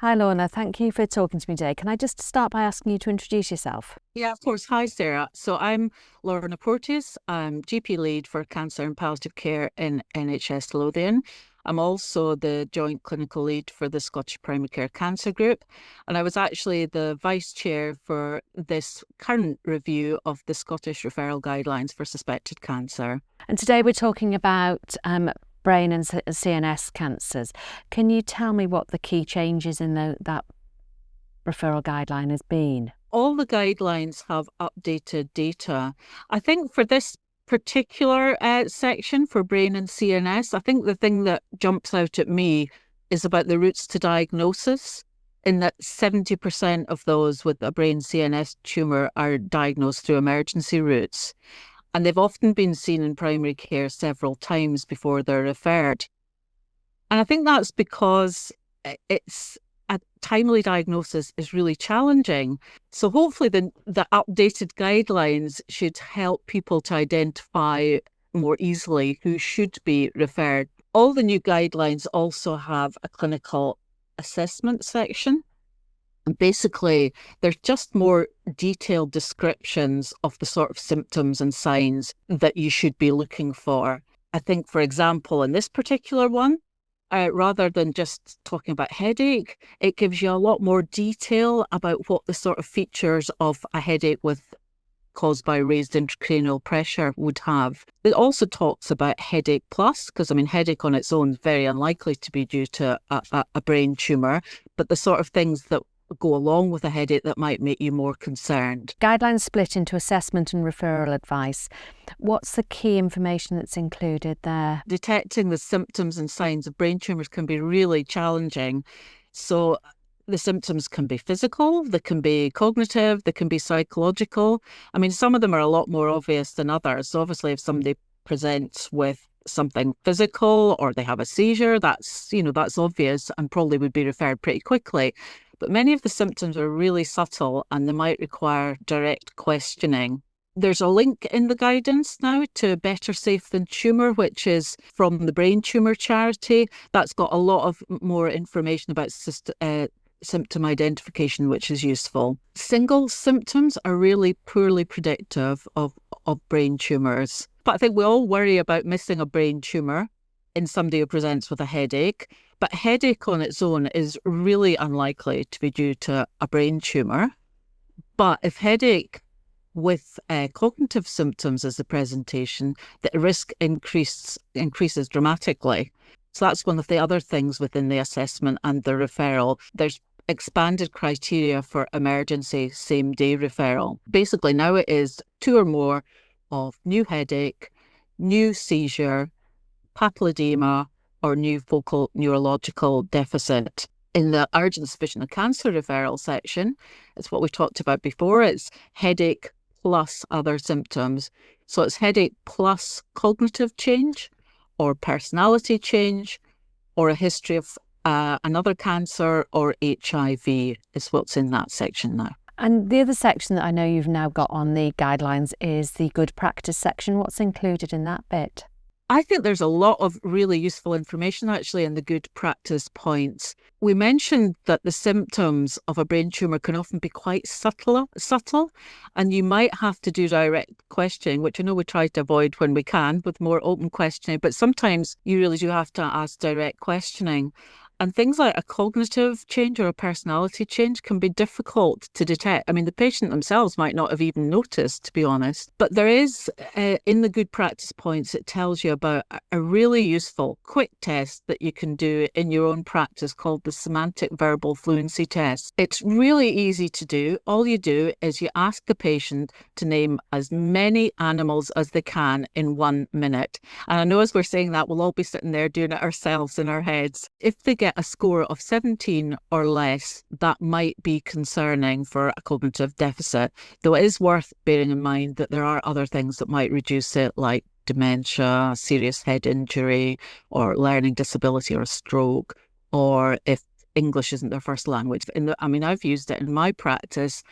Hi Lorna, thank you for talking to me today. Can I just start by asking you to introduce yourself? Yeah, of course. Hi, Sarah. So I'm Lorna Porteous. I'm GP lead for cancer and palliative care in NHS Lothian. I'm also the joint clinical lead for the Scottish Primary Care Cancer Group. And I was actually the vice chair for this current review of the Scottish Referral Guidelines for suspected cancer. And today we're talking about brain and CNS cancers. Can you tell me what the key changes in that referral guideline has been? All the guidelines have updated data. I think for this particular section for brain and CNS, I think the thing that jumps out at me is about the routes to diagnosis, in that 70% of those with a brain CNS tumour are diagnosed through emergency routes. And they've often been seen in primary care several times before they're referred. And I think that's because it's a timely diagnosis is really challenging. So hopefully the updated guidelines should help people to identify more easily who should be referred. All the new guidelines also have a clinical assessment section. And basically, there's just more detailed descriptions of the sort of symptoms and signs that you should be looking for. I think, for example, in this particular one, rather than just talking about headache, it gives you a lot more detail about what the sort of features of a headache caused by raised intracranial pressure would have. It also talks about headache plus, because headache on its own is very unlikely to be due to a brain tumour, but the sort of things that go along with a headache that might make you more concerned. Guidelines split into assessment and referral advice. What's the key information that's included there? Detecting the symptoms and signs of brain tumours can be really challenging. So the symptoms can be physical, they can be cognitive, they can be psychological. Some of them are a lot more obvious than others. So obviously, if somebody presents with something physical or they have a seizure, that's obvious and probably would be referred pretty quickly. But many of the symptoms are really subtle and they might require direct questioning. There's a link in the guidance now to Better Safe Than Tumour, which is from the Brain Tumour Charity. That's got a lot of more information about symptom identification, which is useful. Single symptoms are really poorly predictive of brain tumours. But I think we all worry about missing a brain tumour in somebody who presents with a headache. But headache on its own is really unlikely to be due to a brain tumour. But if headache with cognitive symptoms as the presentation, the risk increases dramatically. So that's one of the other things within the assessment and the referral. There's expanded criteria for emergency same-day referral. Basically, now it is 2 or more of new headache, new seizure, papilledema, or new focal neurological deficit. In the urgent suspicion of cancer referral section, it's what we talked about before. It's headache plus other symptoms. So it's headache plus cognitive change or personality change or a history of another cancer or HIV is what's in that section now. And the other section that I know you've now got on the guidelines is the good practice section. What's included in that bit? I think there's a lot of really useful information actually in the good practice points. We mentioned that the symptoms of a brain tumour can often be quite subtle, and you might have to do direct questioning, which I know we try to avoid when we can with more open questioning, but sometimes you really do have to ask direct questioning. And things like a cognitive change or a personality change can be difficult to detect. The patient themselves might not have even noticed, to be honest. But there is, in the good practice points, it tells you about a really useful, quick test that you can do in your own practice called the Semantic Verbal Fluency Test. It's really easy to do. All you do is you ask the patient to name as many animals as they can in 1 minute. And I know as we're saying that, we'll all be sitting there doing it ourselves in our heads. If they get a score of 17 or less, that might be concerning for a cognitive deficit, though it is worth bearing in mind that there are other things that might reduce it, like dementia, serious head injury, or learning disability or a stroke, or if English isn't their first language. I've used it in my practice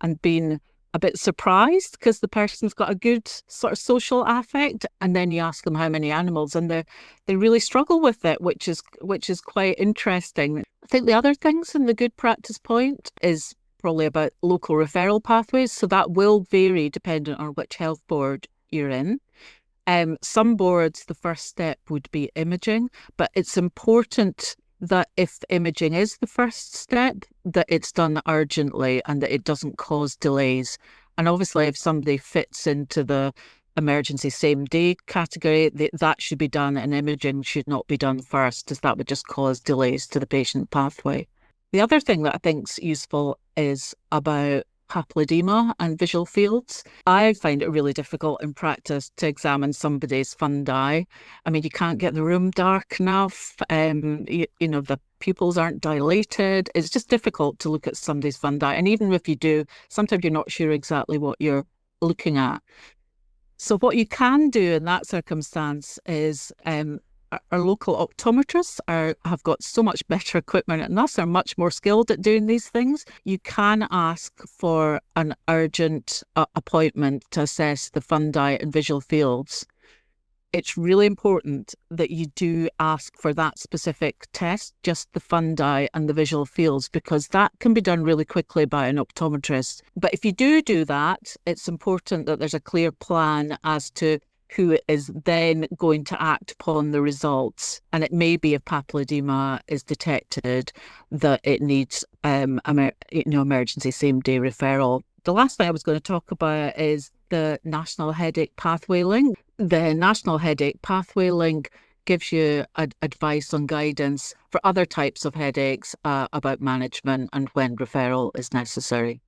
and been a bit surprised because the person's got a good sort of social affect, and then you ask them how many animals and they really struggle with it, which is quite interesting. I think the other things in the good practice point is probably about local referral pathways. So that will vary depending on which health board you're in. Some boards, the first step would be imaging, but it's important that if imaging is the first step, that it's done urgently and that it doesn't cause delays. And obviously, if somebody fits into the emergency same day category, that should be done, and imaging should not be done first, as that would just cause delays to the patient pathway. The other thing that I think is useful is about papilledema and visual fields. I find it really difficult in practice to examine somebody's fundi. I mean, you can't get the room dark enough. The pupils aren't dilated. It's just difficult to look at somebody's fundi. And even if you do, sometimes you're not sure exactly what you're looking at. So what you can do in that circumstance is our local optometrists have got so much better equipment than us, are much more skilled at doing these things. You can ask for an urgent appointment to assess the fundi and visual fields. It's really important that you do ask for that specific test, just the fundi and the visual fields, because that can be done really quickly by an optometrist. But if you do that, it's important that there's a clear plan as to who is then going to act upon the results. And it may be if papilledema is detected that it needs emergency same-day referral. The last thing I was going to talk about is the National Headache Pathway Link. The National Headache Pathway Link gives you advice on guidance for other types of headaches about management and when referral is necessary.